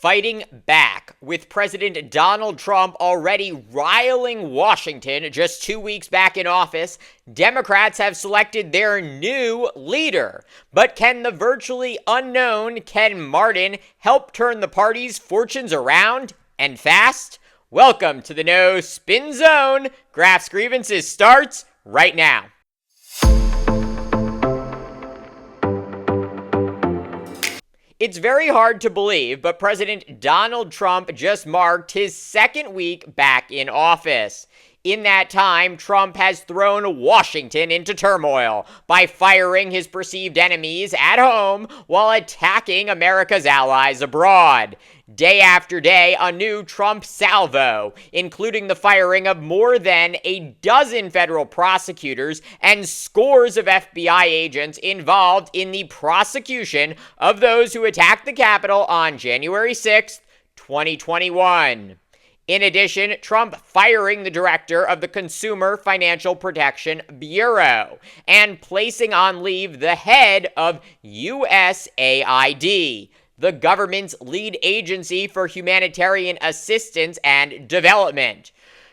fighting back, with President Donald Trump already riling Washington just 2 weeks back in office. Democrats have selected their new leader. But can the virtually unknown Ken Martin help turn the party's fortunes around, and fast? Welcome to the No Spin Zone. Graphs Grievances starts right now. It's very hard to believe, but President Donald Trump just marked his second week back in office. In that time, Trump has thrown Washington into turmoil by firing his perceived enemies at home while attacking America's allies abroad. Day after day, a new Trump salvo, including the firing of more than a dozen federal prosecutors and scores of FBI agents involved in the prosecution of those who attacked the Capitol on January 6th, 2021. In addition, Trump firing the director of the Consumer Financial Protection Bureau and placing on leave the head of USAID, the government's lead agency for humanitarian assistance and development.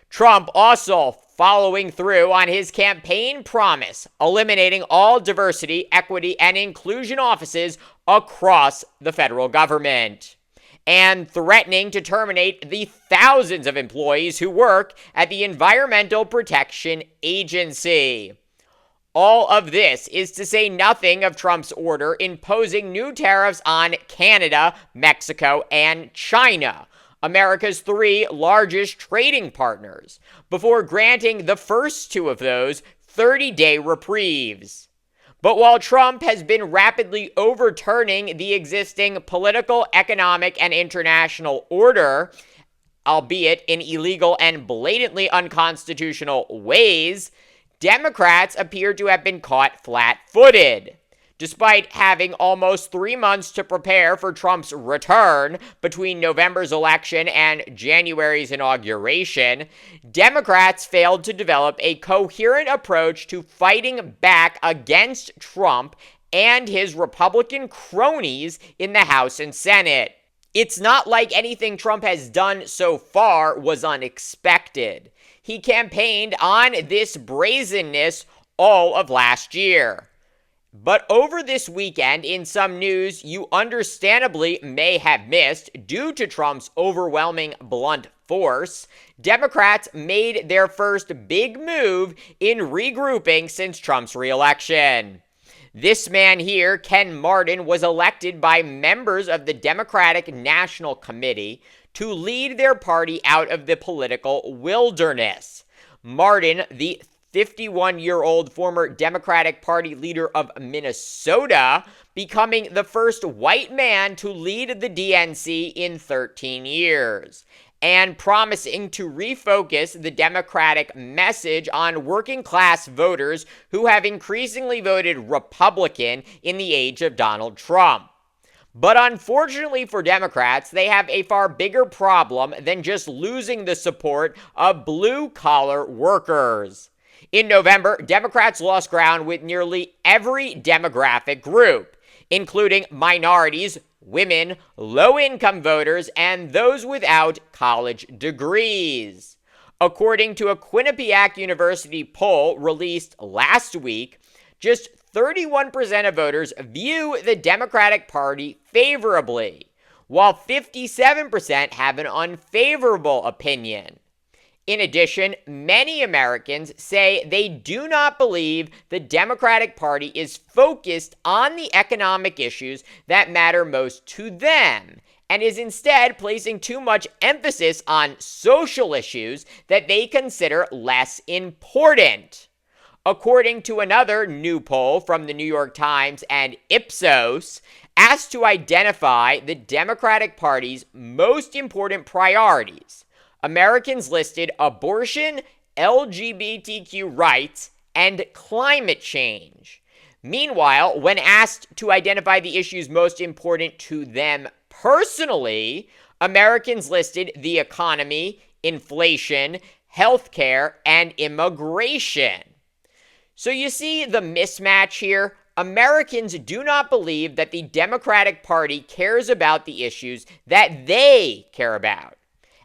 Trump also following through on his campaign promise, eliminating all diversity, equity, and inclusion offices across the federal government, and threatening to terminate the thousands of employees who work at the Environmental Protection Agency. All of this is to say nothing of Trump's order imposing new tariffs on Canada, Mexico, and China, America's three largest trading partners, before granting the first two of those 30-day reprieves. But while Trump has been rapidly overturning the existing political, economic, and international order, albeit in illegal and blatantly unconstitutional ways, Democrats appear to have been caught flat-footed. Despite having almost 3 months to prepare for Trump's return between November's election and January's inauguration, Democrats failed to develop a coherent approach to fighting back against Trump and his Republican cronies in the House and Senate. It's not like anything Trump has done so far was unexpected. He campaigned on this brazenness all of last year. But over this weekend, in some news you understandably may have missed due to Trump's overwhelming blunt force, Democrats made their first big move in regrouping since Trump's re-election. This man here, Ken Martin, was elected by members of the Democratic National Committee to lead their party out of the political wilderness. Martin, the 51-year-old former Democratic Party leader of Minnesota, becoming the first white man to lead the DNC in 13 years, and promising to refocus the Democratic message on working-class voters who have increasingly voted Republican in the age of Donald Trump. But unfortunately for Democrats, they have a far bigger problem than just losing the support of blue-collar workers. In November, Democrats lost ground with nearly every demographic group, including minorities, women, low-income voters, and those without college degrees. According to a Quinnipiac University poll released last week, just 31% of voters view the Democratic Party favorably, while 57% have an unfavorable opinion. In addition, many Americans say they do not believe the Democratic Party is focused on the economic issues that matter most to them, and is instead placing too much emphasis on social issues that they consider less important. According to another new poll from the New York Times and Ipsos, asked to identify the Democratic Party's most important priorities, Americans listed abortion, LGBTQ rights, and climate change. Meanwhile, when asked to identify the issues most important to them personally, Americans listed the economy, inflation, healthcare, and immigration. So you see the mismatch here? Americans do not believe that the Democratic Party cares about the issues that they care about.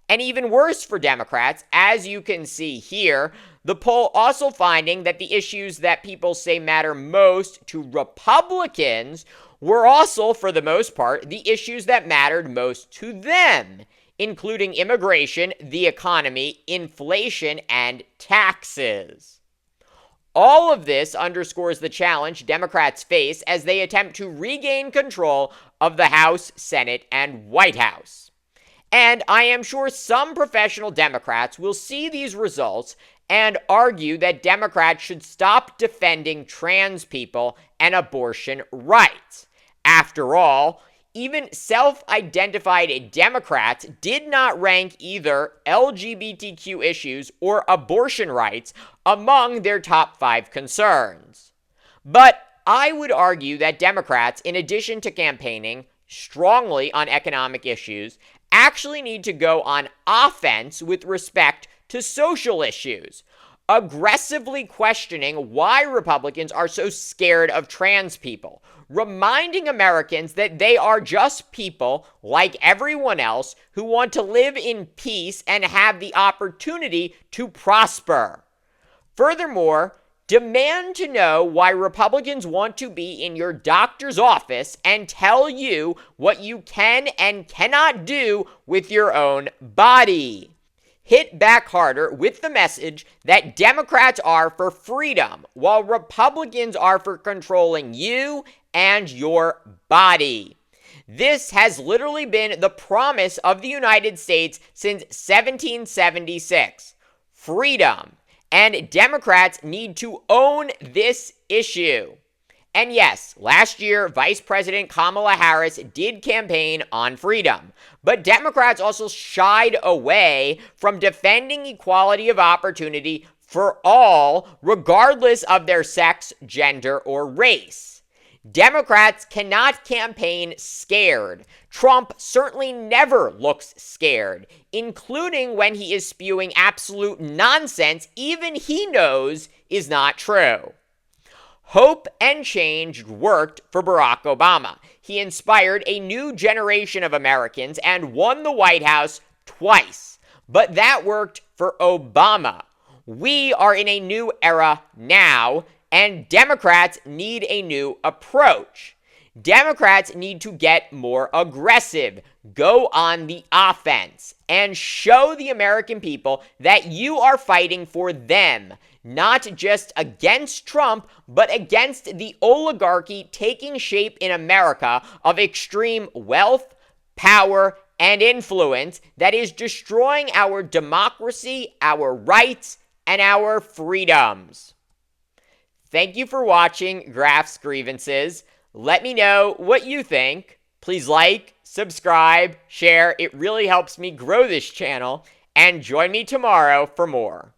And even worse for Democrats, as you can see here, the poll also finding that the issues that people say matter most to Republicans were also, for the most part, the issues that mattered most to them, including immigration, the economy, inflation, and taxes. All of this underscores the challenge Democrats face as they attempt to regain control of the House, Senate, and White House. And I am sure some professional Democrats will see these results and argue that Democrats should stop defending trans people and abortion rights. After all, even self-identified Democrats did not rank either LGBTQ issues or abortion rights among their top 5 concerns. But I would argue that Democrats, in addition to campaigning strongly on economic issues, actually need to go on offense with respect to social issues, aggressively questioning why Republicans are so scared of trans people, reminding Americans that they are just people like everyone else who want to live in peace and have the opportunity to prosper. Furthermore, demand to know why Republicans want to be in your doctor's office and tell you what you can and cannot do with your own body. Hit back harder with the message that Democrats are for freedom, while Republicans are for controlling you and your body. This has literally been the promise of the United States since 1776. Freedom. And Democrats need to own this issue. And yes, last year, Vice President Kamala Harris did campaign on freedom. But Democrats also shied away from defending equality of opportunity for all, regardless of their sex, gender, or race. Democrats cannot campaign scared. Trump certainly never looks scared, including when he is spewing absolute nonsense even he knows is not true. Hope and change worked for Barack Obama. He inspired a new generation of Americans and won the White House twice. But that worked for Obama. We are in a new era now, and Democrats need a new approach. Democrats need to get more aggressive, go on the offense, and show the American people that you are fighting for them, not just against Trump, but against the oligarchy taking shape in America of extreme wealth, power, and influence that is destroying our democracy, our rights, and our freedoms. Thank you for watching Graf's Grievances. Let me know what you think. Please like, subscribe, share. It really helps me grow this channel. And join me tomorrow for more.